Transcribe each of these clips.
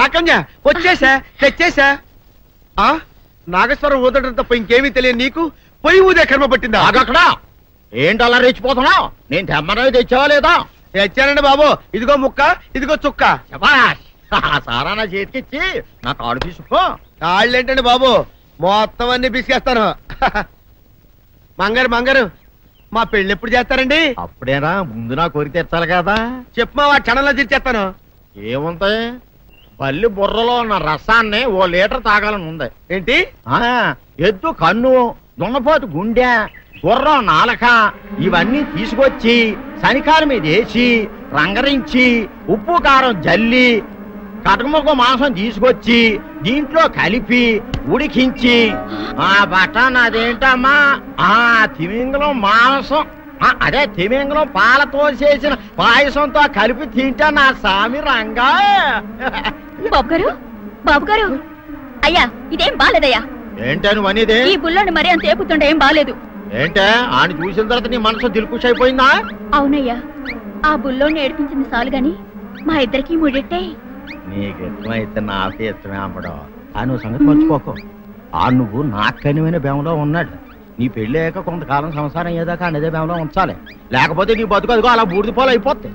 నాకన్య వచ్చేసా తెచ్చేసా. నాగేశ్వరం ఊదటం తప్ప ఇంకేమీ తెలియదు నీకు. పొయ్యి ఊదే కర్మ పట్టిందా? అక్కడ ఏంటి అలా రెచ్చిపోతున్నావు? నేను తెమ్మనవి తెచ్చావా లేదా? తెచ్చానండి బాబు. ఇదిగో ముక్క, ఇదిగో చుక్క. సారా నా చేతికిచ్చి నా కాడు తీసుకో. కాళ్ళేంటండి బాబు, మొత్తం అన్ని బిసికేస్తాను. మంగారు మా పెళ్ళి ఎప్పుడు చేస్తారండి? అప్పుడేనా, ముందు నా కోరిక తెచ్చాలి కదా. చెప్పమా, ఆ క్షణంలో తీర్చేస్తాను. ఏముంటాయి, బల్లి బుర్రలో ఉన్న రసాన్ని 1 లీటర్ తాగాలని ఉంది. ఏంటి? ఎద్దు కన్ను, దున్నపోతు గుండె, గుర్రం నాలక ఇవన్నీ తీసుకొచ్చి శనికాల మీద వేసి రంగరించి ఉప్పు కారం జల్లి కటకముక్క మాంసం తీసుకొచ్చి దీంట్లో కలిపి ఉడికించి బటన్ అదేంటమ్మా తిమింగలం మాంసం, అదే తిమింగలం పాలతో చేసిన పాయసంతో కలిపి తింటా నా సామి రంగా. బాబు గారు అయ్యా, ఇదేం బాలేదయ్యా. ఏంటని వనిదే? ఈ బుల్లోని మరీ అంత ఏపుతుండే ఏం బాలేదు. ఏంటే ఆయన చూసిన తర్వాత నీ మనసు దిల్కుష్ అయిపోయిందా? అవునయ్యా, ఆ బుల్లోని ఏడిపించింది చాలు గాని మా ఇద్దరికి ముడిట్టే. నీకు ఇష్టమైతే నాకే ఇష్టమే అమ్మడం. ఆ నువ్వు సంగతి మర్చిపోకు. ఆ నువ్వు నాకనివైన బేమలో ఉన్నాడు. నీ పెళ్లి అయ్యాక కొంతకాలం సంసారం అయ్యేదాకా అనేదే బేమలో ఉంచాలి, లేకపోతే నీ బతుకు అదిగో అలా బూడిద పోలు అయిపోతాయి.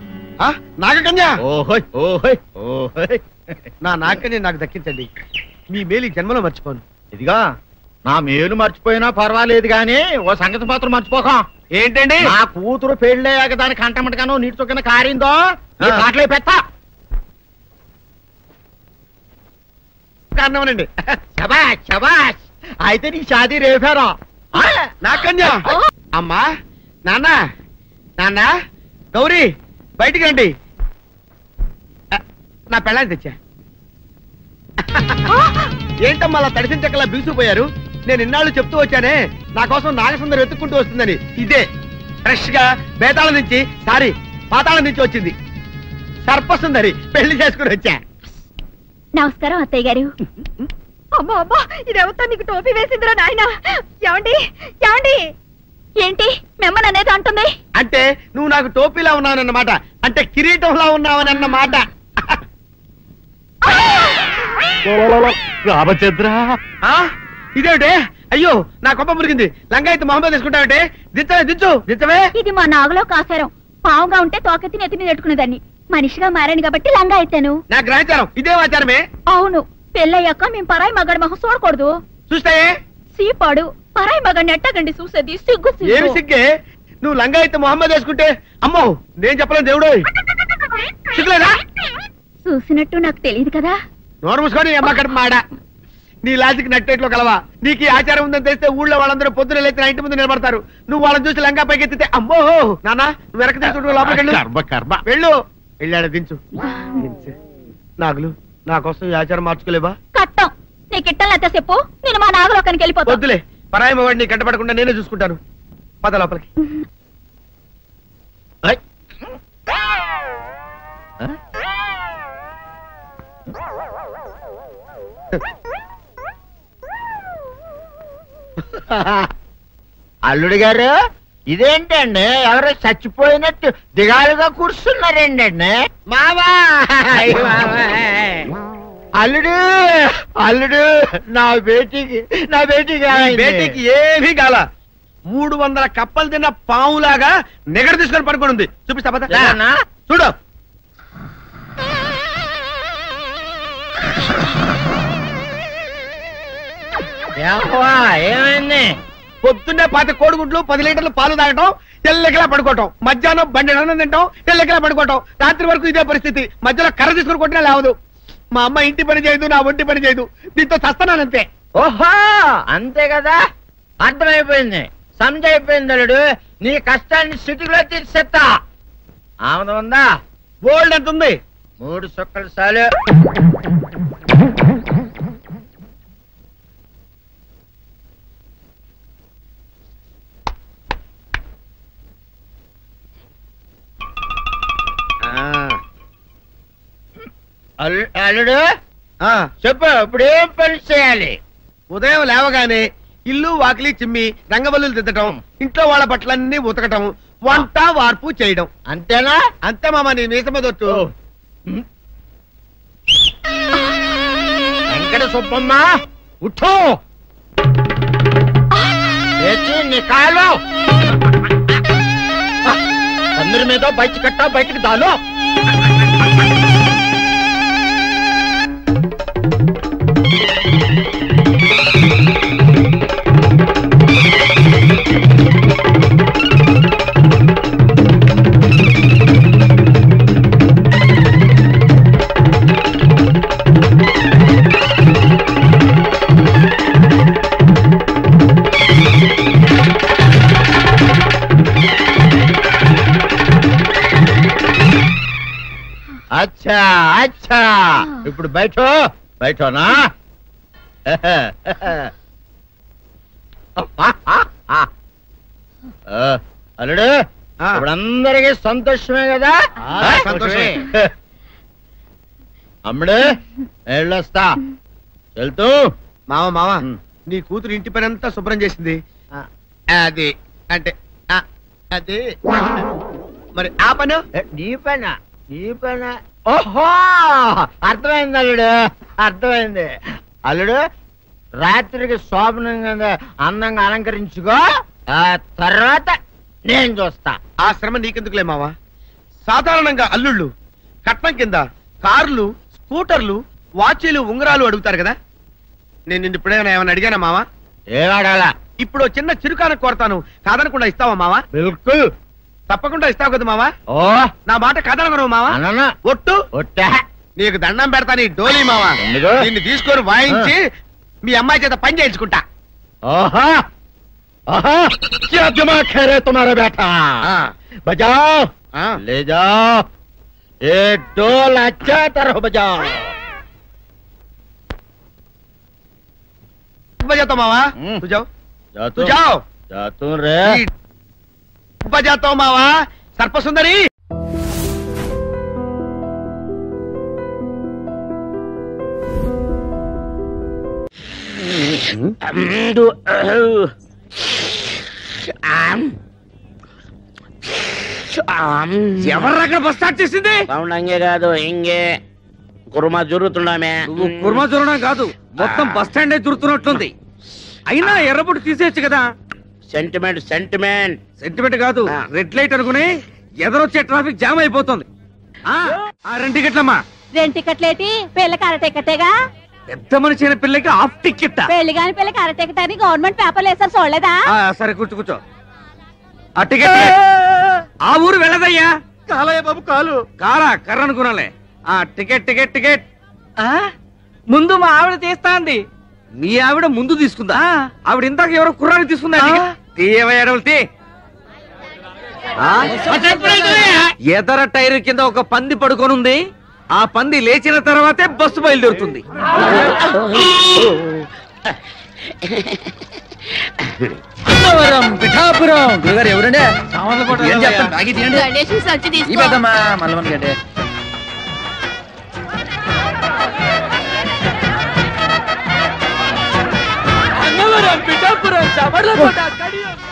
నాగకన్యా, ఓహోయ్ ఓహోయ్ ఓహోయ్, నా నాగకన్య నాకు దక్కించండి. మీ మేలు జన్మలో మర్చిపోను. ఇదిగా నా మేలు మర్చిపోయినా పర్వాలేదు గాని ఓ సంగతి మాత్రం మర్చిపోక. ఏంటండి? నా కూతురు పెళ్ళయ్యాక దాని కంటమటగానో నీటి చొక్కన కారిందో కాట్లే పెట్టా. కారణమనండి. శబాష్ శబాష్, అయితే నీ షాదీ రేపారా? నాకన్యా. అమ్మా, నాన్న, గౌరీ బయటికి రండి. నా పెళ్ళాన్ని తెచ్చా. ఏంటమ్మా అలా తడిసిన చెక్కలా బిగుసిపోయారు? నేను ఇన్నాళ్ళు చెప్తూ వచ్చానే నా కోసం నాగసుందరం వెతుక్కుంటూ వస్తుందని. ఇదే ఫ్రెష్ గా బేతాళం నుంచి పాతాళం నుంచి వచ్చింది సర్పసుందరి. పెళ్లి చేసుకుని వచ్చా. నమస్కారం అత్తయ్య గారు. అమ్మా అమ్మా, ఇదేవతా నీకు టోపీ వేసిందిరా నాయన. ఏమండి ఏంటి మిమ్మల్ని అనేది అంటుంది? అంటే నువ్వు నాకు టోపీలా ఉన్నావనన్నమాట, అంటే కిరీటంలా ఉన్నావనన్నమాట. రామచంద్ర, ఇదేమిటే? అయ్యో, నా కొప్ప మురిగింది. లంగా అయితే మొహమ్మద్ తీసుకుంటావంటే? దించవే. ఇది మా నాగులో కాసారం. పావుగా ఉంటే తోకెత్తి నెత్తి మీద పెట్టుకునేదాన్ని. మనిషిగా మారాను కాబట్టి లంగా అయితాను. నా గ్రహచారం ఇదే ఆచారమే. అవును, పెళ్ళయ్యాక మేము పరాయి మగాడి మొహం చూడకూడదు. చూస్తాయే సీపాడు పరాయి మగాడిని ఎట్టగండి చూసేది. సిగ్గు ఏమి సిగ్గే? నువ్వు లంగా అయితే మొహమ్మద్ వేసుకుంటే అమ్మో నేను చెప్పలేను దేవుడు. సిగ్గులేదా? చూసినట్టు నాకు తెలియదు కదా. నోరు మూసుకొని అమ్మ కడుపు మాడ. నీ లాజిక్ నట్టేట్లో కలవా? నీకు ఈ ఆచారం ఉందని తెలిస్తే ఊళ్ళో వాళ్ళందరూ పొద్దున లేచి నా ఇంటి ముందు నిలబడతారు. నువ్వు వాళ్ళని చూసి లంగా పైకి ఎత్తితే అమ్మో నాన్న నువ్వు వెనక తీసుకుంటూ లోపలికి వెళ్ళు. వెళ్ళాడు దించు. నాగులు, నా కోసం ఈ ఆచారం మార్చుకోలేవా? కట్టం నీకు ఇట్టలేతే చెప్పు, నేను మా నాగలోకానికి వెళ్ళిపోతా. వద్దులే, పరాయి వాడిని కంటపడకుండా నేనే చూసుకుంటాను. పద లోపలికి. అల్లుడు గారు, ఇదేంటండి ఎవరో చచ్చిపోయినట్టు దిగాలుగా కూర్చున్నారేంటండి? మావా అల్లుడు నా బేటీకి ఏమీ కాల. 300 కప్పలు తిన్న పావులాగా నిగడ తీసుకొని పడుకొని ఉంది. చూపిస్తా పద. చూడు. ఏమైంది? పొద్దున్నే 10 కోడిగుడ్లు 10 లీటర్లు పాలు తాగటం, తెల్లకిలా పడుకోవటం. మధ్యాహ్నం బండి అన్నం తింటాం, తెల్లకిలా పడుకోవటం. రాత్రి వరకు ఇదే పరిస్థితి. మధ్యలో కర్ర తీసుకుని కొట్టినా లేవదు. మా అమ్మ ఇంటి పని చేయదు, నా ఒంటి పని చేయదు. దీంతో చస్తున్నానంతే. ఓహో, అంతే కదా, అర్థమైపోయింది, సమజైపోయింది. అల్లుడు, నీ కష్టాన్ని సిటీలో తీర్చేస్తా. ఆమె ఉందా? గోల్డ్ ఎంత ఉంది? 3 సుక్కలు చాలు. అల్లుడు చెప్పు, ఇప్పుడు ఏం పని చేయాలి? ఉదయం లేవగానే ఇల్లు వాకిలి చిమ్మి రంగవల్లులు దిద్దటం, ఇంట్లో వాళ్ళ బట్టలన్నీ ఉతకటం, వంట వార్పు చేయడం. అంతేనా? అంతే మామ, నీ మీసమదొట్టు. సుబ్బమ్మ ఉఠో లేచి నీ కాయలు అందరి మీద బయట కట్టా బయటికి దాలో అచ్చా అచ్చా ఇప్పుడు బయటనా అల్లుడు ఇప్పుడు అందరికి సంతోషమే కదా సంతోషమే అమ్ముడు వెళ్ళొస్తా వెళ్తూ మావ నీ కూతురు ఇంటి పని అంతా శుభ్రం చేసింది అది అంటే అది మరి ఆ పను నీ పైన ఓహో అర్థమైంది అల్లుడు అర్థమైంది అల్లుడు రాత్రికి శోభనంగా అందంగా అలంకరించుకో ఆ తర్వాత నేను చూస్తా ఆ శ్రమ నీకెందుకులే మావా సాధారణంగా అల్లుళ్ళు కట్నం కింద కార్లు స్కూటర్లు వాచీలు ఉంగరాలు అడుగుతారు కదా నేను నిన్ను ఇప్పుడేమైనా ఏమైనా అడిగానా మావా ఏడాడాలా ఇప్పుడు చిన్న చిరుకాన కోరతాను కాదనకుండా ఇస్తావా మావా బిల్కుల్ తప్పకుండా ఇస్తావు కదా మావా ఓ నా మాట కాదనగను మావా అన్న ఒట్టు ఒట్టా నీకు దండం పెడతా నీ డోలీ మావా ఎందుకు? దీన్ని తీసుకొని వాయించి మీ అమ్మాయి చేత పని చేయించుకుంటా ओहा ओहा क्या दिमाग है रे तुम्हारा बेटा बजाओ ले जाओ ये डोल अच्छा तरह बजाओ बजाता मावा तू जाओ जा तू जाओ जा तू रे बजाता हूँ मावा सर्प सुंदरी ఎవర్రక్కడ బస్ స్టార్ట్ చేసింది సౌండ్ అంగే కాదు ఇంగే కుర్మా జరుగుతున్నామే నువ్వు కుర్మా జరగడం కాదు మొత్తం బస్ స్టాండ్ జరుగుతున్నట్లుంది అయినా ఎర్రబుట్టు తీసేయచ్చు కదా సెంటిమెంట్ సెంటిమెంట్ సెంటిమెంట్ కాదు రెడ్ లైట్ అనుకుని ఎదరొచ్చే ట్రాఫిక్ జామ్ అయిపోతుంది ఆ 2 టికెట్లమ్మా 2 టికెట్లేటి పిల్లకి అర టికెటేగా పెద్ద మనిషి అయిన పిల్లకి హాఫ్ టికెట్ పెళ్లి కాని పిల్లకి అర టికెట్ అని గవర్నమెంట్ పేపర్లు వేసారు చూడలేదా సరే కూర్చో ఆ టికెట్ ఆ ఊరు వెళ్ళదయ్యా కాలయ్య బాబు కాలు కారా కర్ర అనుకున్నాలే ఆ టికెట్ టికెట్ టికెట్ ముందు మా ఆవిడ తీస్తాంది మీ ఆవిడ ముందు తీసుకుందా ఆవిడ ఇందాక ఎవరో కుర్రాన్ని తీసుకుందా తీయవయ్యాడలు తీ ఎదర టైర్ కింద ఒక పంది పడుకొనుంది ఆ పంది లేచిన తర్వాతే బస్సు బయలుదేరుతుంది పిఠాపురం గురుగారు ఎవరండి ఏం చెప్తాను తాగి తీయండి మల్లమని గడ్డే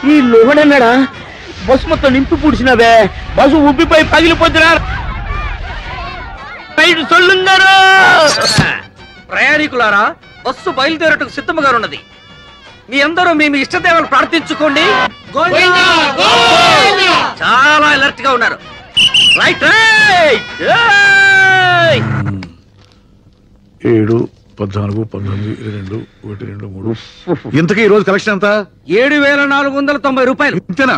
ఈ లోహడన్నాడా బస్సు మొత్తం నింపి పూడ్చినవే బస్సు ఉబ్బిపోయి పగిలిపోతున్నారు ప్రయాణికులారా బస్సు బయలుదేరటకు సిద్ధముగా ఉన్నది మీ అందరూ మీ ఇష్టదేవాలు ప్రార్థించుకోండి చాలా అలర్ట్ గా ఉన్నారు రైట్ రైట్ 7, 14, 19, 22, 1, 2, 3 ఇంతకీ ఈ రోజు కలెక్షన్ ఎంత 7,490 రూపాయలు ఇంతేనా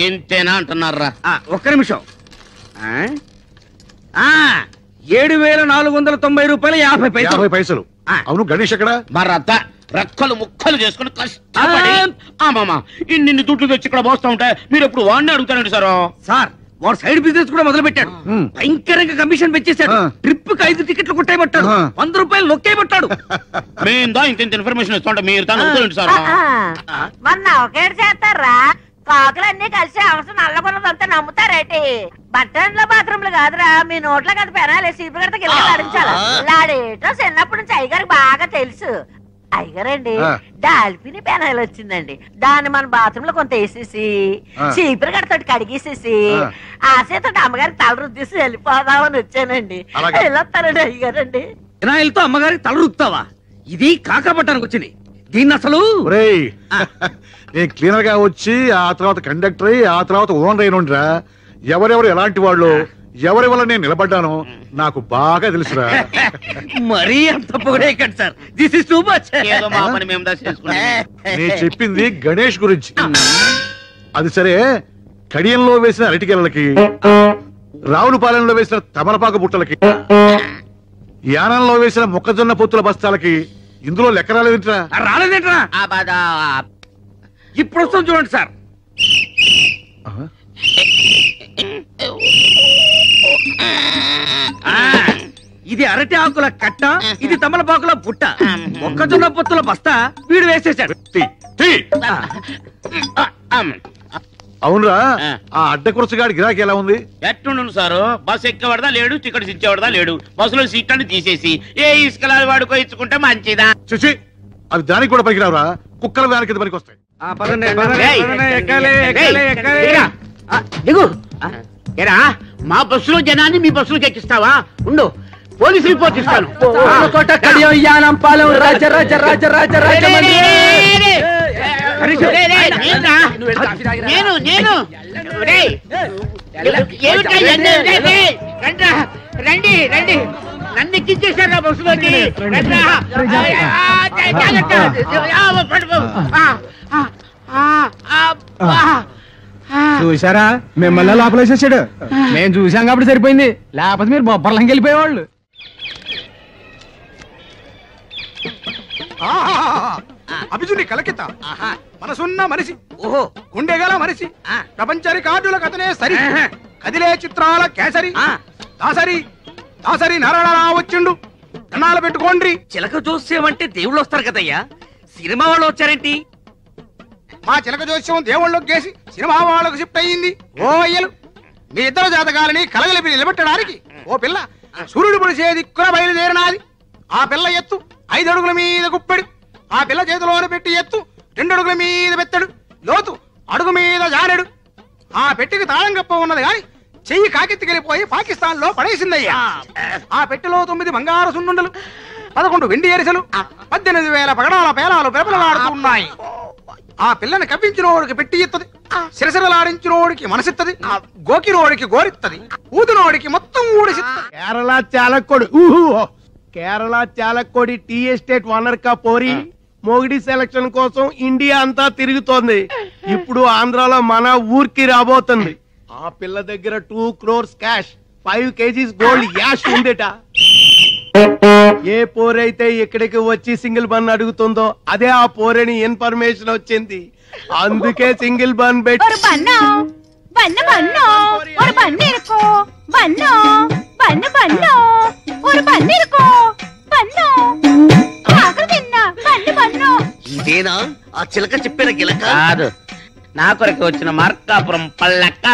ఇంతేనా అంటున్నారా ఒక్క నిమిషం 7,490 రూపాయలు 50 పైసలు 50 పైసలు అవును గణేష్ ఎక్కడ మరత రెక్కలు ముక్కలు చేసుకుని కష్టపడి మామ ఇన్ని దుడ్లు తెచ్చి ఇక్కడ పోస్తా ఉంటే మీరు ఎప్పుడు వాడిని అడుగుతారండి సార్ వాడు సైడ్ బిజినెస్ కూడా మొదలు పెట్టాడు భయంకరంగా కమిషన్ పెంచేశాడు ట్రిప్ కి 5 టికెట్లు కొట్టేయబట్టాడు 100 రూపాయలు నొక్కేయబట్టాడు మేము ఇంత ఇన్ఫర్మేషన్ ఇస్తుంటే మీరు తను అడుగుతారండి సార్ మొన్న ఒకేడు చేస్తారా కాకులన్నీ కలిసి అవసరం నల్లగొన్నదంతా నమ్ముతారేటి బట్టన్లో బాత్రూమ్లు కాదురా మీ నోట్లో కదా పెనాలి సీపు గడత కింద నడించాలి లాడేటో చిన్నప్పటి నుంచి అయ్యగారికి బాగా తెలుసు అయ్యగారండి డాల్ఫిని పెనాయిల్ వచ్చిందండి దాన్ని మన బాత్రూమ్ లో కొంత వేసేసి చీపురు గడతోటి కడిగేసేసి ఆ చేత అమ్మగారికి తల రుద్దేసి వెళ్ళిపోదామని వచ్చానండి వెళ్ళొస్తారండి అయ్యగారండి వినాయలతో అమ్మగారికి తల రుద్దావా ఇది కాకపట్టానికి వచ్చింది. దీన్ని అసలు ఒరేయ్ నేను క్లీనర్ గా వచ్చి ఆ తర్వాత కండక్టర్ అయ్యి ఆ తర్వాత ఓనర్ అయినరా. ఎవరెవరు ఎలాంటి వాళ్ళు, ఎవరి వల్ల నేను నిలబడ్డానో నాకు బాగా తెలుసురా. మరీ అంత పొగడేయకండి sir. This is too much. ఏదో మా పని మేము చేసుకుంటాం. నేను చెప్పింది గణేష్ గురించి. అది సరే, కడియంలో వేసిన అరటికెలకి, రావులపాలెంలో వేసిన తమలపాకు బుట్టలకి, యానంలో వేసిన మొక్కజొన్న పొత్తుల బస్తాలకి ఇందులో లెక్క రాలేదంటరా. రాలేదేంట్రా? ఇప్పుడు వస్తాం చూడండి సార్. ఇది అరటి ఆకుల కట్ట, ఇది తమలపాకుల బుట్ట, మొక్కజొన్న పొత్తుల బస్తా వీడు వేసేసాడు. అవునరా, ఆ అడ్డకురసగాడి గిరాకీ ఎలా ఉంది? ఎట్టుండు సారు, బస్సు ఎక్కేవాడదా లేడు, టికెట్ ఇచ్చేవాడదా లేడు. బస్సులో సీట్లను తీసేసి ఏ ఇసుకలాది వాడుకో ఇచ్చుకుంటే మంచిదా. చూసి అవి దానికి కూడా పనికిరావురా, కుక్కల దాని కింద పనికి వస్తాయి. దిగు. ఏరా, మా బస్సులో జనాన్ని మీ బస్సులోకి ఎక్కిస్తావా? ఉండు, పోలీసు రిపోర్ట్ ఇస్తాను. రండి రండి, నన్ను ఎక్కించేశారు బస్సులోకి. చూసారా, మిమ్మల్ని లోపలేసేసాడు. మేము చూసాం కాబట్టి సరిపోయింది, లేకపోతే మీరు బొబ్బర్లంకి వెళ్ళిపోయేవాళ్ళు. అభిజుని కలకిత మనసున్న మనిషి, ఓహో గుండెగల మనిషి, ప్రపంచ రికార్డుల కథనే సరి, కదిలే చిత్రాల కేసరి, దాసరి దాసరి నారాయణ వచ్చిండు. కన్నాలు పెట్టుకోండి. చిలక జోస్యం అంటే దేవుళ్ళు వస్తారు కదయ్యా, సినిమా వాళ్ళు వచ్చారేంటి? మా చిలక జోస్యం దేవుళ్ళకి గేసి సినిమా వాళ్ళకు షిఫ్ట్ అయ్యింది. ఓ అయ్యలు, మీ ఇద్దరు జాతకాలని కలగలిపి నిలబెట్టడానికి ఓ పిల్ల సూర్యుడు పొడిసే దిక్కున బయలుదేరినాది. ఆ పిల్ల ఎత్తు 5 అడుగుల మీద గుప్పెడు, ఆ పిల్ల చేతిలోనే పెట్టి ఎత్తు 2 అడుగుల మీద బెత్తడు, లోతు అడుగు మీద జారెడు. ఆ పెట్టికి తాళం కప్ప ఉన్నది గాని చెయ్యి కాకెత్తికెళ్ళిపోయి పాకిస్తాన్ లో పడేసిందయ్యా. ఆ పెట్టెలో 9 బంగారు సున్నుండలు, 11 వెండి ఎరిసెలు, 18,000 పగడాల పేలాలు పెరపలలాడుతున్నాయి. ఆ పిల్లని కవ్వించినోడికి పెట్టి ఇత్తది, సిరసిరలాడించినోడికి మనసిత్తది, గోకినోడికి గోరిత్తది, ఊదినోడికి మొత్తం ఊడిసిత్తది. Kerala Chalakkudy Kerala Chalakkudy tea estate owner కా పోరి మోగిడి సెలక్షన్ కోసం ఇండియా అంతా తిరుగుతోంది. ఇప్పుడు ఆంధ్రాలో మన ఊరికి రాబోతుంది. ఆ పిల్ల దగ్గర 2 crores క్యాష్, 5 kgs గోల్డ్ యాష్ ఉందేట. ఏ పోరైతే ఇక్కడికి వచ్చి సింగిల్ బన్ అడుగుతుందో అదే ఆ పోరని ఇన్ఫర్మేషన్ వచ్చింది. అందుకే సింగిల్ బన్ పెట్టి ఇదేనా ఆ చిలక చెప్పిన గిలక? కాదు, నా కొరకు వచ్చిన మార్కాపురం పల్లక్క.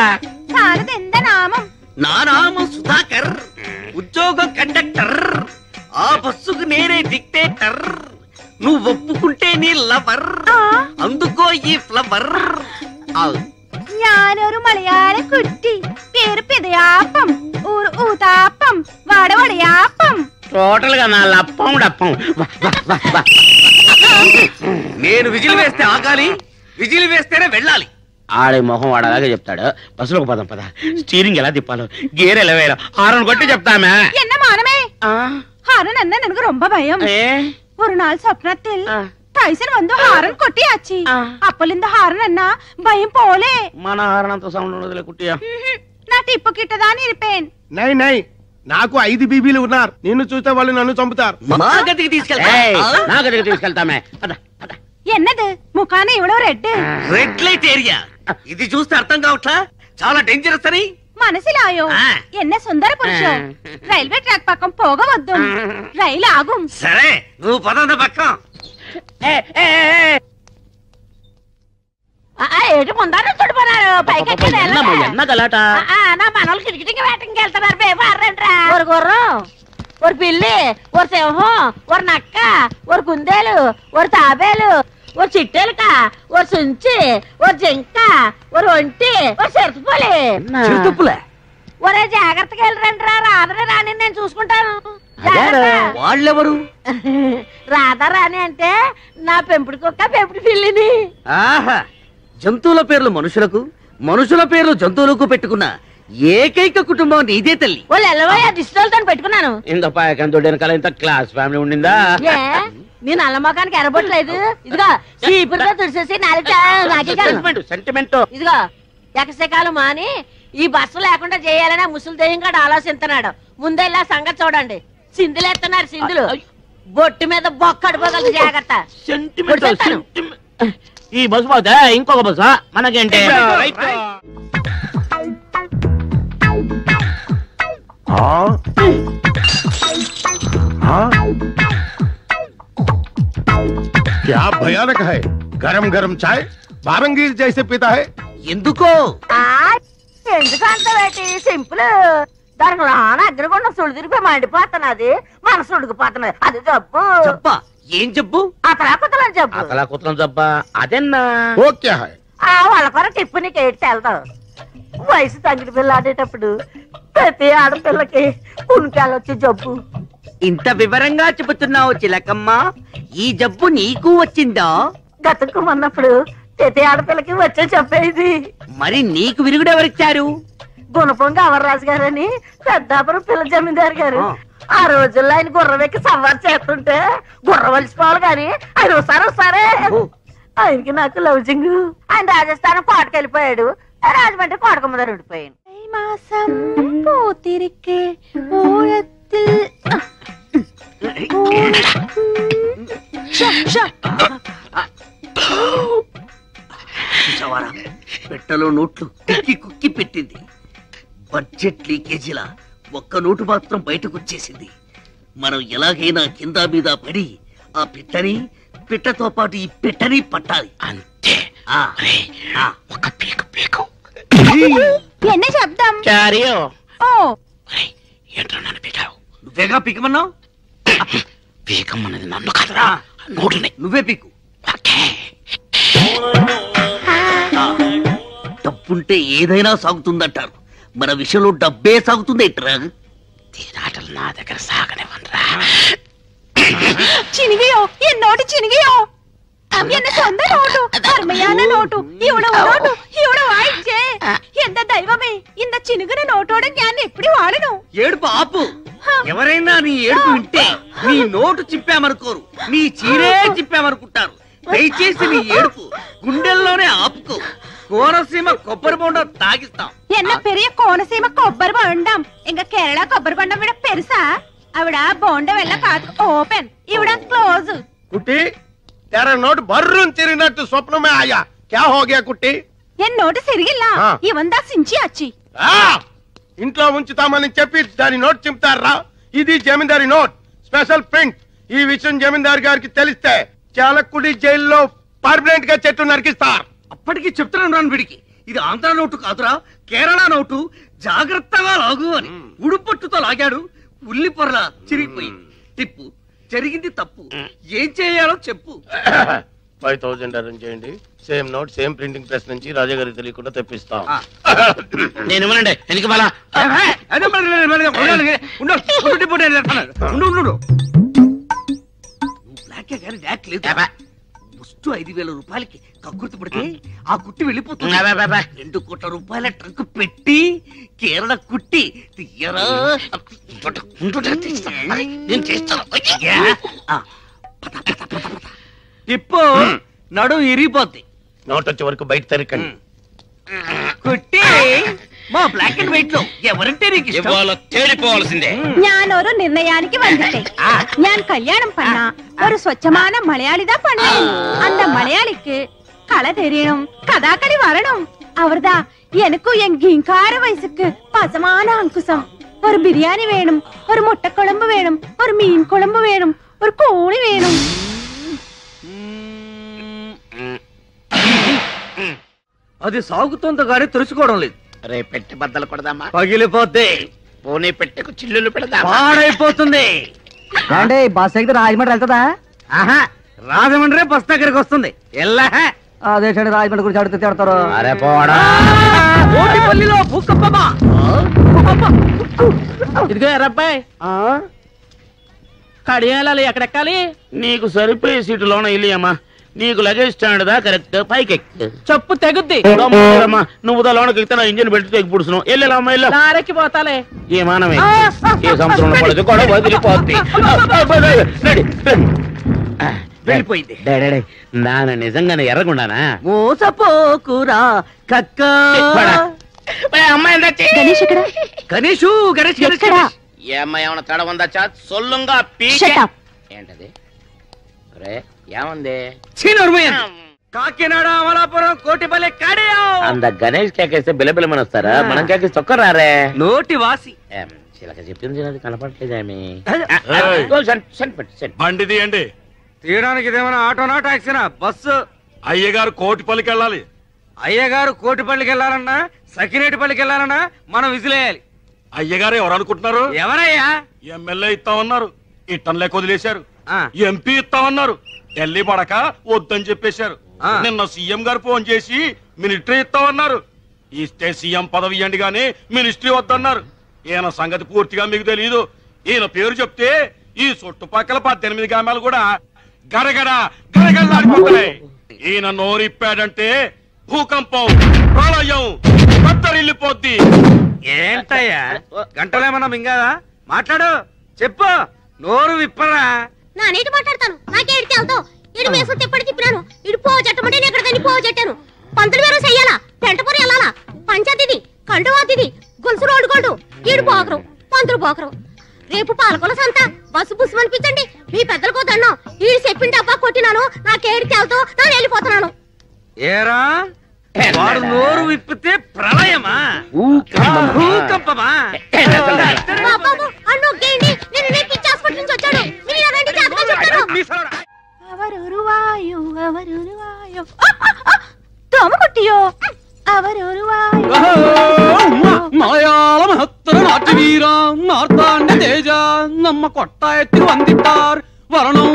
నా నామం సుధాకర్, ఉద్యోగం కండక్టర్, ఆ బస్సుకు నేనే డిక్టేటర్. నువ్వు ఒప్పుకుంటే నీ లవర్, అందుకో ఈ ఫ్లవర్. ഞാനൊരു മലയാള കുട്ടി, പേര് പിതയാപ്പം, ഊര് ഊതാപ്പം, വടവടയാപ്പം. టోటల్ గా నా లప్పం డప్పం. నేను విజిల్ వేస్తే ఆగాలి, విజిల్ వేస్తేనే వెళ్ళాలి. ఆడే మొహం వాడలాగా చెప్తాడు. బస్సులోకి పదం పద, స్టీరింగ్ ఎలా తిప్పాలో, గేర్ ఎలా వేయాలో హారన్ కొట్టి చెప్తామే. என்ன மானமே, ஹாரன் என்ன எனக்கு ரொம்ப பயம். ஒரு நாள் சொப்னத்தில் టైసన్ వందు హారన్ కొట్టియాచి, అప్పలింద హారన్ అన్న భయం పోలే. మన హారన్ అంత సౌండ్ ఉండదులే కుట్టియా. నా టిప్పు కిట్టదాని ఇరిపేన్. నై నై, నాకు 5 బీబీలు ఉన్నారు. నిన్ను చూస్తే వాళ్ళు నన్ను చంపుతారు. మా గదికి తీసుకెళ్తా. నా గదికి తీసుకెళ్తామే. ఎన్నది ముఖాన ఇవ్వడో రెడ్ రెడ్ లైట్ ఏరియా. ఇది చూస్తే అర్థం కావట్లా, చాలా డేంజరస్ అని. మనసిలాయో ఎన్న సుందర పురుషో. రైల్వే ట్రాక్ పక్కం పోగవద్దు, రైలు ఆగుం. సరే, నువ్వు పదంద పక్కం. ఏటి ముందర చుడిపోనారు పైకి ఎన్న గలాట. నా మనోళ్ళు కిటికీకి వేటకి వెళ్తున్నారు. బేబారంట్రా ఒక గుర్రం, ఒక పిల్లి, ఒక సింహం, ఒక నక్క, ఒక కుందేలు, ఒక తాబేలు, ఒక చిట్టెలుక, ఒక సుంచి, ఒక జింక, ఒక ఒంటి, ఒక చిరుతుపులే. ఒరే జాగ్రత్తగా వెళ్ళరంట్రా, రాత్రి రాని నేను చూసుకుంటాను. వాళ్ళెవరు? రాధారాణి అంటే నా పెంపుడు కుక్క పెంపుడు పిల్లిని. ఆహా, జంతువుల పేర్లు మనుషులకు, మనుషుల పేర్లు జంతువులకు పెట్టుకున్న ఏకైక కుటుంబం నీదే తల్లి. వాళ్ళు ఎల్లవయ్యా దిష్టితో పెట్టుకున్నాను. ఇంత పాయకంతో వెనకాల ఇంత క్లాస్ ఫ్యామిలీ ఉండిందా? ఏ నేను అల్లమ్మకానికి ఎరబొట్టలేదు. ఇదిగో చీపురుతో తుడిసేసి సెంటిమెంట్. ఇదిగో ఎకసకాలు మాని ఈ బస్సు లేకుండా చేయాలని ముసలి దెయ్యం కూడా ఆలోచిస్తున్నాడు. ముందెల్లా సంగతి చూడండి. సింధులు ఎత్తున్నారు, సింధులు. బొట్టు మీద బొక్కడిపోగలదు, జాగ్రత్త. ఈ బస్సు పోతే ఇంకొక బస్సు మనకేంటి? क्या भयानक है। गरम गरम चाय बारंगीर जैसे पीता है। ఎందుకో ఎందుకు అంత పెట్టి సింపుల్. దానికి రాన అగ్రగుండం సుడు తిరిపి మండిపోతున్నది, మనసు ఉడికిపోతున్నది. అది జబ్బు. చెప్పా ఏం జబ్బు? అతలాకుతలని జబ్బు. అతలా కుతలం జబ్బా అదెన్నా? वो क्या है? ఆ వాళ్ళ కొర టిప్పు నీకు ఏడ్చి వెళ్తావు. వయసు తగ్గిన పిల్ల ఆడేటప్పుడు ప్రతి ఆడపిల్లకి పుణ్యాలొచ్చి జబ్బు. ఇంత వివరంగా చెబుతున్నావు చిలకమ్మ, ఈ జబ్బు నీకు వచ్చిందా? గతుక్కుమన్నప్పుడు ప్రతి ఆడపిల్లకి వచ్చే చెప్పేది. మరి నీకు విరుగుడు ఎవరిచ్చారు? గుణపొంగ అవర్రాజు గారని పెద్దాపురం పిల్ల జమీందారు గారు. ఆ రోజుల్లో ఆయన గుర్రం ఎక్కి సవారు చేస్తుంటే గుర్రం వలిసిపోవాలి గాని ఆయన వస్తారే. ఆయనకి నాకు లవ్జింగ్. ఆయన రాజస్థానం కోటకెళ్ళిపోయాడు, రాజమండ్రి కోటకమ్మదారు ఉండిపోయాను. పెట్టలో నోట్లు కుక్కి కుక్కి పెట్టింది. బడ్జెట్ లీకేజీలా ఒక్క నోటు మాత్రం బయటకు వచ్చేసింది. మనం ఎలాగైనా కింద మీద పడి ఆ పిట్టతో పాటు ఈ పెట్టని పట్టాలి. అంతే. ఒక పీకు పీకు என்ன சப்தம்? చారియో. ఓ ఏంట్రా నన్ను పీకావు? నువ్వేగా పీకమన్నావు. పీకమ్మన్నది నన్ను కాదురా, నోటుని. నువ్వే పీకు. డబ్బుంటే ఏదైనా సాగుతుందంటారు, మన విషయంలో డబ్బే సాగుతుంది. తీరాటలు నా దగ్గర సాగనివ్వనరా. சினிகையோ என் நோட்டு சினிகையோ என்ன சொந்த நோட்டு அருமையான நோட்டு இவ்வளவு நோட்டு இவ்வளவு ஆயிடுச்சே எந்த தெய்வமே இந்த చినుగున నోటోడ ഞാൻ ఎప్పుడు వాడను. ఏడుపు ఆపు. ఎవరైనా నీ ఏడుపు వింటే నీ నోటు చిప్పామనుకోరు, నీ చీరే చిప్పామనుకుంటారు. దయచేసి నీ ఏడుపు గుండెల్లోనే ఆపుకో. కోనసీమ కొబ్బరి బొండం తాగిస్తాం. என்ன பெரிய கோனசீம కొబ్బరి బొండం எங்க కేరళ కొబ్బరి బొండం విడ పెరుసా. ఆవిడ బొండం వెళ్ళ కాదు ఓపెన్, ఇవిడ క్లోజ్. कुट्टी तेरा नोट बर्रुन तिरिगिनट्टु स्वप्न में आया। क्या हो गया कुट्टी? ఎన్ నోటు సిరిగిల్ల ఇవందా సించి అచ్చి. ఇంట్లో ఉంచుతామని చెప్పి దాని నోట్ చింపుతారా? ఇది జమీందారి నోట్, స్పెషల్ ప్రింట్. ఈ విషయం జమీందారు గారికి తెలిస్తే చాలకుడి జైల్లో పర్మనెంట్ గా చెట్టు నరికిస్తారు. అప్పటికి చెప్తున్నాను రాను వీడికి, ఇది ఆంధ్ర నోటు కాదురా, కేరళ నోటు. జాగ్రత్తగా లాగు అని ఉడుపట్టుతో లాగాడు. ఉల్లి పొరలా చిరిగిపోయింది. టిప్పు జరిగింది తప్పు, ఏం చేయాలో చెప్పు. 5000 అరేంజ్ చేయండి. Same note same printing press నుంచి రాజా గారికి తెలియకుండా తెప్పిస్తాం. నేను ఇవ్వనండి, ఎందుకు మళ్ళా? ముస్టు 5000 రూపాయలకి కక్కుర్తి పడితే ఆ కుట్టి వెళ్ళిపోతుంది. 2 కోట్ల రూపాయల ట్రంక్ పెట్టి కేరళ కుట్టి తీయరా. నేను చేస్తాను. టిప్పు నడు ఇరిగిపోద్ది. నోట్ వచ్చే వరకు బయట తరికండి. కుట్టి మా బ్లాక్ అండ్ వైట్ లో ఎవరంటే నీకు ఇష్టం? తేలిపోవాల్సిందే. ഞാൻ ഒരു നിർണയാനിക്ക് വന്നിട്ടേ ഞാൻ കല്യാണം பண்ண ஒரு സ്വച്ഛமான മലയാളിതാ பண்ணணும். அந்த மலையாளிக்கு கலை தெரியணும், கதாகளி வரணும். அவர்தா எனக்கும் என் கிங்கார வயசுக்கு பசமான அங்குசம். ஒரு பிரியாணி வேணும், ஒரு முட்டை குழம்பு வேணும், ஒரு மீன் குழம்பு வேணும், ஒரு கோழி வேணும். అది సాగుతోంది కానీ తెలుసుకోవడం లేదు. రే పెట్టి బద్దలు కొడదామా? పగిలిపోద్ది. పోనీ పెట్టెకు చిల్లులు పెడదామా? పాడైపోతుంది. బస్ ఎక్కితే రాజమండ్రి వెళ్తుందా? ఆహా, రాజమండ్రి బస్ దగ్గరికి వస్తుంది. అదే రాజమండ్రి గురించి అడిగితే తిడతారు. అరే పోడా. ఓటిపల్లిలో భూకంపమా? ఇదిగో ఎర్రబ్బాయి, కడియాలి ఎక్కడెక్కాలి? నీకు సరిపోయే సీటులోన ఇల్లియమ్మా. నీకు లగేజ్ స్టాండ్ దా కరెక్ట్ పైకి చెప్పు తెగుద్ది. నువ్వు లోనకి ఎక్కితే నా ఇంజిన్ పెట్టి తెగి పుడుస్తున్నావు. వెళ్ళాలమ్మా వెళ్ళు. దారెక్కి పోతాలే. ఏ మానమే ఏ సంవత్సరంలో పడదు కూడా వదిలిపోద్ది. వెళ్ళిపోయింది. నాన్న నిజంగానే ఎర్రగుండానా? మోసపోకురా కక్క. అమ్మాయి గణేషు గణేష్ ఏ అమ్మాయి ఏమన్నా తడ ఉందా? సొల్లుంగా ఏంటది? ఏముంది? కాకినాడ అమలాపురం కోటిపల్లి అంద గణేష్ కేకేస్తే బిలబిలమని వస్తారా? మనం కేకేసి చొక్కరారే. నోటి వాసి చిలక చెప్పింది కనపడలేదేమి. బండి తీయండి. తీయడానికి ఇదేమైనా ఆటోనా టాక్సీనా? బస్సు. అయ్యగారు కోటిపల్లికి వెళ్ళాలి. అయ్యగారు కోటిపల్లికి వెళ్ళాలన్నా సకినేటిపల్లికి వెళ్ళాలన్నా మనం విజిలేయాలి. అయ్యగారు ఎవరు అనుకుంటున్నారు? ఎవరయ్యా? ఎమ్మెల్యే ఇస్తామన్నారు, ఇట్టంలే వదిలేశారు. ఎంపీ ఇస్తామన్నారు, ఢిల్లీ పడక వద్దని చెప్పేశారు. నిన్న సీఎం గారు ఫోన్ చేసి మినిస్ట్రీ ఇస్తామన్నారు. ఇస్తే సీఎం పదవి ఇవ్వండి గానీ మినిస్ట్రీ వద్దన్నారు. ఈయన సంగతి పూర్తిగా మీకు తెలియదు. ఈయన పేరు చెప్తే ఈ చుట్టుపక్కల 18 గ్రామాలు కూడా గరగడ గరగడలాడిపోతాయి. ఈయన నోరిప్పాడంటే భూకంపం, ప్రళయం, కత్తరిల్లిపోద్ది. ఏంటయ్యా గంటలేమన్నా మింగాదా? మాట్లాడు, చెప్పు, నోరు విప్పరా. నా నీటి మాట్లాడతాను. నాకేడితే అవుతావు. ఇడు వేసులు తిప్పటి తిప్పినాను. ఇడు పో చెట్టమంటే నేను ఎక్కడికని పో చెట్టాను. పంతులు వేరు చెయ్యాలా, పెంటపూరి వెళ్ళాలా, పంచాయతీది కండువాతిది గొలుసు రోడ్డు కొడు. ఈడు పోకరు, పంతులు పోకరు. రేపు పాలకొల సంత బస్సు బుస్సు అనిపించండి. మీ పెద్దలకు దండం. ఈడు చెప్పింది డబ్బా కొట్టినాను. నాకేడితే అవుతావు. నేను వెళ్ళిపోతున్నాను. ఏరా వాడు నోరు విప్పితే ప్రళయమా భూకంపమా? మలయాళ మహత్తర నాట్య వీర మార్తాండ తేజ నమ్మ కొట్ట ఎత్తి వందిట్టార్ వరణం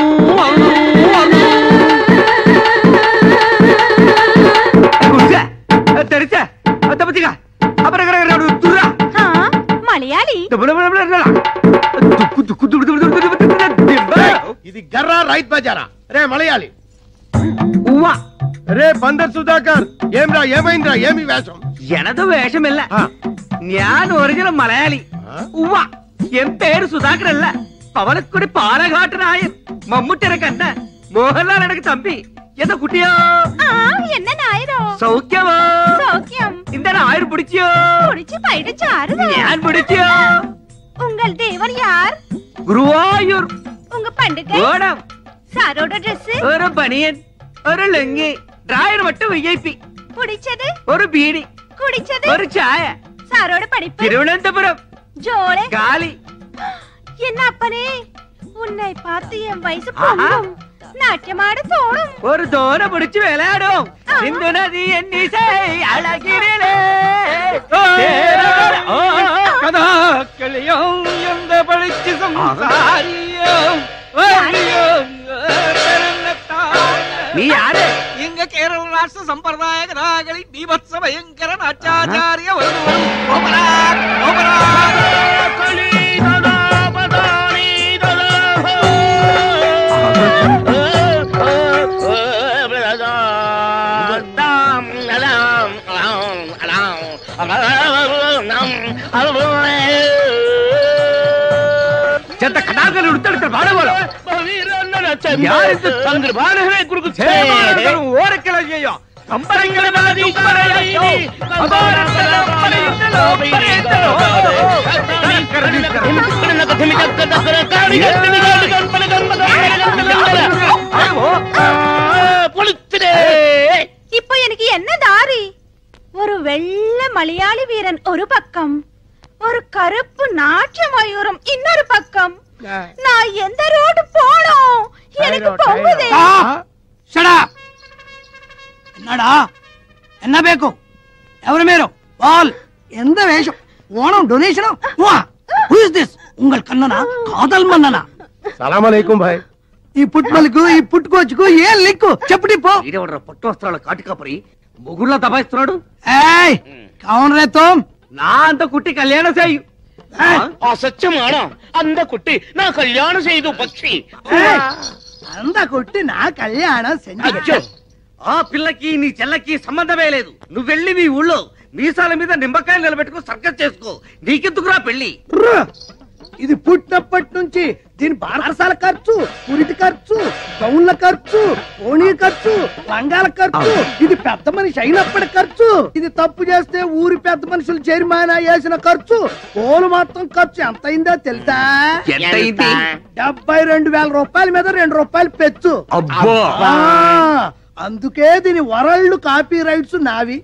మలయాళి ఇది గర్రా రైత్ బజారా. రే మలయాళి. రే బందర్ సుధాకర్. ఏమ్రా ఏమైందిరా? ఏమి వేషం? ఎనదు వేషమిల్ల. ഞാൻ ഒറിജിനൽ മലയാളി. ഉവ്വ എൻ പേര് സുധാകരല്ല. പവനക്കുടി പാലഘാട്ടനായൻ. മമ്മൂട്ടിയുടെ കണ്ട മോഹൻലാൽ എനക്ക് തമ്പി. എന്താ കുട്ടിയോ? என்ன நாயரோ? സൗഖ്യമോ? சௌக்கியம். இந்த ஆயிரம் பிடிச்சியோ? பிடிச்சு போயிடுச்சு. ஆறுதா? ഞാൻ பிடிச்சியோ? உங்கள் தேவர் யார்? ഗുരുവായൂർ. உங்க பண்டிகை? ഓണം. சாரோட Dress? ഒരു ബനിയൻ, ഒരു ലുങ്കി, ഡ്രൈവർ மட்டும் VIP. பிடிச்சது? ഒരു ബീഡി. குடிச்சது? ഒരു ചായ. சாரோட படிப்பு? തിരുവനന്തപുരം. ஜோளே? காலி. என்ன அப்பனே, உன்னை பார்த்து என் வயசு பொங்கும். நாட்டியமாட தோணும். ஒரு தோர பிடிச்சு விளையாடும். சிந்து நதி என்னிசை அழகிரிலே കഥാക്കളിയും എന്ത പഠിച്ച് സംസാരിയും നീ ആര്? എങ്ക കേരള രാഷ്ട്ര സമ്പ്രദായ കഥാകളിൽ ബീഭത്സ ഭയങ്കര നാട്യാചാര്യ ചെത്ത കഥാകൾ എടുത്തെടുത്ത പാടുപോലെ ഓരക്കല ചെയ്യോ இப்போ எனக்கு என்ன தாரி? ஒரு வெள்ளை மலையாளி வீரன் ஒரு பக்கம், ஒரு கருப்பு நாட்டிய மயூரம் இன்னொரு பக்கம். நான் எந்த ரோடு போனோம்? எனக்கு போகுதே. என்னடா என்ன பேக்கு ఎవరు మీరు బాల్ ఎంత వేషం Onam donation who is this ఉంగల్ కన్ననా కాదల్ మన్ననా సలాం అలైకుం భాయ్. ఈ పుట్మలకు ఈ పుట్టుకోచుకు ఏం లిక్కు చెప్పడి పో. ఈడెవడ్రా పట్టు వస్త్రాల కాటికాపరి మొగుళ్ళ దబాయిస్తున్నాడు. ఏయ్ కౌన్ రే తుమ్ నా అంత కుట్టి కళ్యాణ సేయు ఆ సత్యమాన అంద కుట్టి నా కళ్యాణ చేయదు పక్షి అంద కొట్టి నా కళ్యాణం అచ్చో, ఆ పిల్లకి నీ చెల్లకి సంబంధమే లేదు. నువ్వు వెళ్ళి మీ ఊళ్ళో మీసాల మీద నిమ్మకాయలు నిలబెట్టుకో సర్కస్ చేసుకో. నీకెందుకురా పెళ్లి? ఇది పుట్టినప్పటి నుంచి దీని బారసాల ఖర్చు, పురిటి ఖర్చు, గౌన్ల ఖర్చు, ఓణీ ఖర్చు, లంగాల ఖర్చు, ఇది పెద్ద మనిషి అయినప్పటి ఖర్చు, ఇది తప్పు చేస్తే ఊరి పెద్ద మనుషులు జరిమానా వేసిన ఖర్చు, పోలు మొత్తం ఖర్చు ఎంత అయిందో తెలుసా? 72,000 రూపాయల మీద 2 రూపాయలు పెచ్చు. అందుకే దీని వరల్డ్ కాపీ రైట్స్ నావి.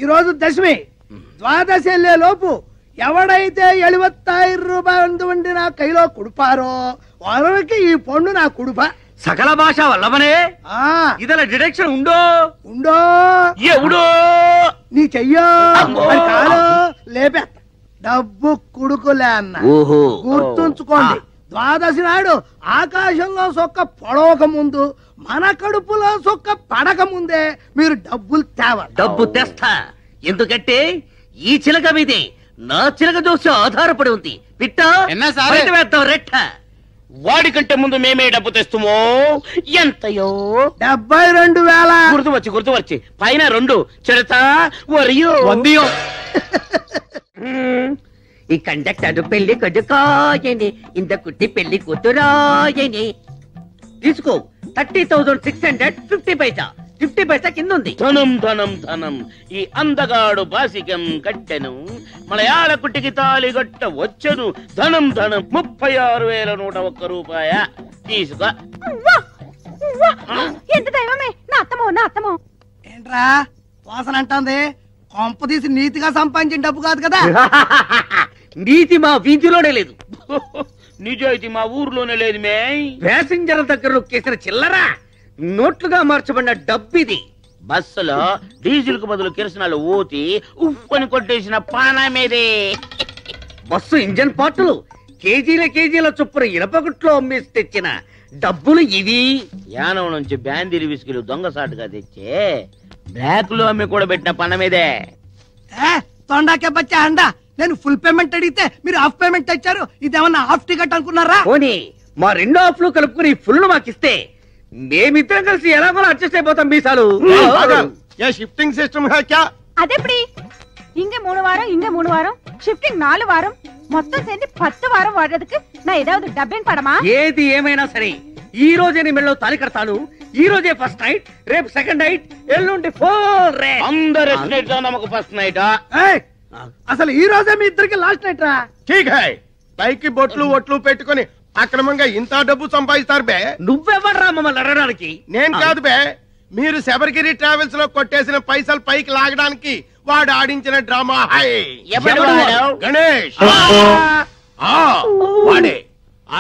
ఈ రోజు దశమి, ద్వాదశి వెళ్లే లోపు ఎవడైతే 70,000 రూపాయలు వండి నా కైలో కుడిపారో వాళ్ళకి ఈ పండు నా కుడుప. సకల భాష వల్లమనే ఇదలా డిడక్షన్ ఉండో ఎవడో నీ చెయ్యో కాలో లేపే డబ్బు కుడుకులే అన్న. గుర్తుంచుకోండి, ద్వాదశి నాడు ఆకాశంలో సొక్క పొడవక ముందు మన కడుపులో సొక్క పడక ముందే మీరు డబ్బులు తేవాలి. డబ్బు తెస్తా. ఎందుకంటే ఈ చిలక మీదే నా చిలక దోష ఆధారపడి ఉంది. పిట్టా వేద్దాం రెట్ట. వాడికంటే ముందు మేమే డబ్బు తెస్తామో. ఎంతయో? 72,000. గుర్తు వచ్చి పైన 2 చెడతా వరియో వందియో. ఈ కండక్టర్ పెళ్లి కొడుకాయని, ఇంత కుట్టి పెళ్లి కూతురాయని. తీసుకో 30,650 పైసా. 50 పైసా కింద ఉంది. ధనం ధనం ధనం. ఈ అందగాడు బాసికం కట్టెను, మలయాళ కుట్టికి తాళి గట్ట వచ్చను. ధనం ధనం 36,101 రూపాయ. తీసుకో. ఎంత దైవమే, నా అత్తమో. ఏంట్రా వాసన అంటుంది? కొంప తీసి నీతిగా సంపాదించిన డబ్బు కాదు కదా? నీతి మా వీధిలోనే లేదు, నిజాయితీ మా ఊర్లోనే లేదు. మే ప్యాసింజర్ దగ్గర నొక్కేసిన చిల్లరా నోట్లుగా మార్చబడిన డబ్బిది. బస్సులో డీజిల్ కు బదులు కిరసనాలు ఊతి ఉప్పని కొట్టేసిన పానమేదే. బస్సు ఇంజన్ పార్టులు కేజీల చొప్పున ఇనపగుట్లో అమ్మేసి తెచ్చిన డబ్బులు ఇవి. యానం నుంచి బ్యాందీరి విస్కీలు దొంగసాటుగా తెచ్చే బ్లాక్ లో అమ్మి కూడా పెట్టిన పనమేదే. తొండాకే బచ్చా అండా, నేను ఫుల్ పేమెంట్ అడిగితే మీరు హాఫ్ పేమెంట్ ఇచ్చారు. ఇదేమన్నా హాఫ్ టికెట్ అనుకున్నారా? పోనీ మా 2 హాఫ్లు కలుపుకుని ఫుల్ మాకిస్తే మేమిద్దరం కలిసి ఎలాగో అడ్జస్ట్ అయిపోతాం. మీసాలు షిఫ్టింగ్ సిస్టమ్ అదెప్పుడు? ఇంగే 3 వారం షిఫ్టింగ్ 4 వారం మొత్తం சேர்ந்து 10 వారం వాడేందుకు నా ఏதாவது డబ్బింగ్ పడమా? ఏది ఏమైనా సరే ఈ రోజే నీ మెళ్ళలో తాళి కడతాను. ఈ రోజే ఫస్ట్ నైట్, రేపు సెకండ్ నైట్, ఎల్లుండి ఫోర్ రే. అందరూ నమ్మకు ఫస్ట్ నైట్. అసలు ఈ రోజే మీ ఇద్దరికి లాస్ట్ నైట్ రా. ఠీక్ హై. పైకి బొట్లు పెట్టుకొని అక్రమంగా ఇంత డబ్బు సంపాదిస్తారు బే. నువ్వెవడ్రా మమ్మల్ని అడగడానికి? నేను కాదు బే, మీరు శబరిగిరి ట్రావెల్స్ లో కొట్టేసిన పైసలు పైకి లాగడానికి వాడు ఆడించిన డ్రామా. గణేష్ వాడే.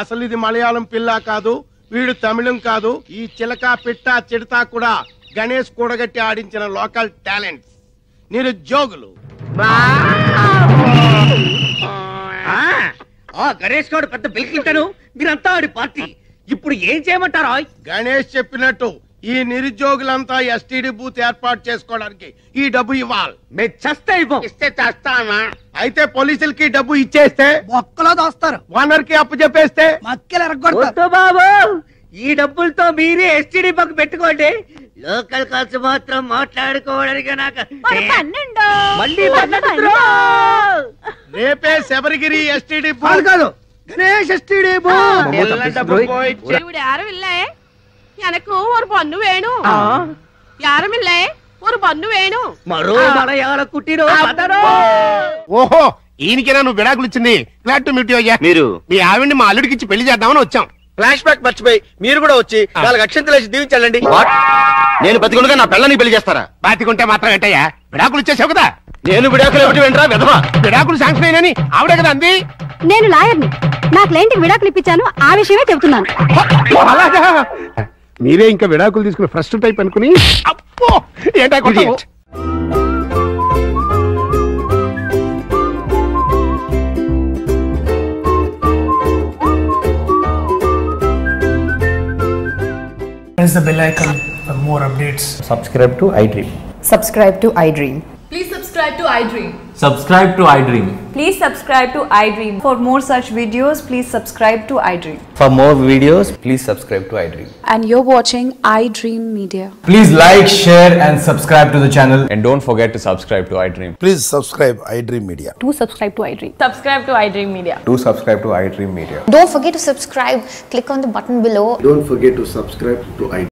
అసలు ఇది మలయాళం పిల్ల కాదు, వీడు తమిళం కాదు. ఈ చిలక పిట్ట చిడతా కూడా గణేష్ కూడగట్టి ఆడించిన లోకల్ టాలెంట్స్, నిరుద్యోగులు. గణేష్ గారు పెద్ద బిల్కింటాను, మీరంతా ఆడి పార్టీ. ఇప్పుడు ఏం చేయమంటారా? గణేష్ చెప్పినట్టు ఈ నిరుద్యోగులంతా ఎస్టీడీ బూత్ ఏర్పాటు చేసుకోవడానికి ఈ డబ్బు ఇవ్వాలి. మేము చస్తే ఇస్తే చేస్తానా? అయితే పోలీసులకి డబ్బు ఇచ్చేస్తే ఒక్కలో దోస్తారు, ఓనర్ కి అప్పు చెప్పేస్తే మక్కలు ఎరగొడతారు. బాబు ఈ డబ్బులతో మీరే ఎస్టీడీ బక్ పెట్టుకోండి. లోకల్ ఖర్చు మాత్రం మాట్లాడుకోవడానికి నాకు మళ్ళీ రేపే శబరిగిరి ఎస్టీడీ కాదు గణేష్ ఎస్టీడీ யாரும் இல்ல எனக்கு ஒரு பொண்ணு வேணும். யாரும் இல்ல ஒரு பொண்ணு வேணும். మరో మలయాళ కుట్టిరో. ఓహో, ఈయనకేనా నువ్వు విడాకులు ఇచ్చింది? గ్లాడ్ టు మీట్ యు అయ్యా. మీరు మీ ఆవిడ్ని మా అల్లుడికి ఇచ్చి పెళ్లి చేద్దామని వచ్చాం. ఫ్లాష్ బ్యాక్ మర్చిపోయి మీరు కూడా వచ్చి 4 అక్షంతలు వేసి దీవించాలండి. నేను బతికుండగా నా పిల్లని పెళ్లి చేస్తారా? బాతికుంటే మాత్రం ఏంటయ్యా, విడాకులు ఇచ్చేసావు కదా. నేను విడాకులు ఏమిటి వెంట్రా విధవా? విడాకులు శాంక్షన్ అయినని ఆవిడే కదా అంది. నేను లాయర్ని, నా క్లయింట్ విడాకులు ఇప్పించాను, ఆ విషయమే చెబుతున్నాను. అలాగా? మీరే ఇంకా విడాకులు తీసుకుని ఫస్ట్ టైప్ అనుకుని అప్పో ఏంటా కొట్టావు? Press the bell icon for more updates. Subscribe to iDream. Subscribe to iDream. Please subscribe subscribe to iDream. Subscribe to iDream. Please subscribe to iDream. For more such videos, please subscribe to iDream. For more videos, please subscribe to iDream. And you're watching iDream Media. Please like, share and subscribe to the channel. And don't forget to subscribe to iDream. Please subscribe iDream Media. Do subscribe to iDream. Subscribe to iDream Media. Do subscribe to iDream Media. Don't forget to subscribe. Click on the button below. Don't forget to subscribe to iDream.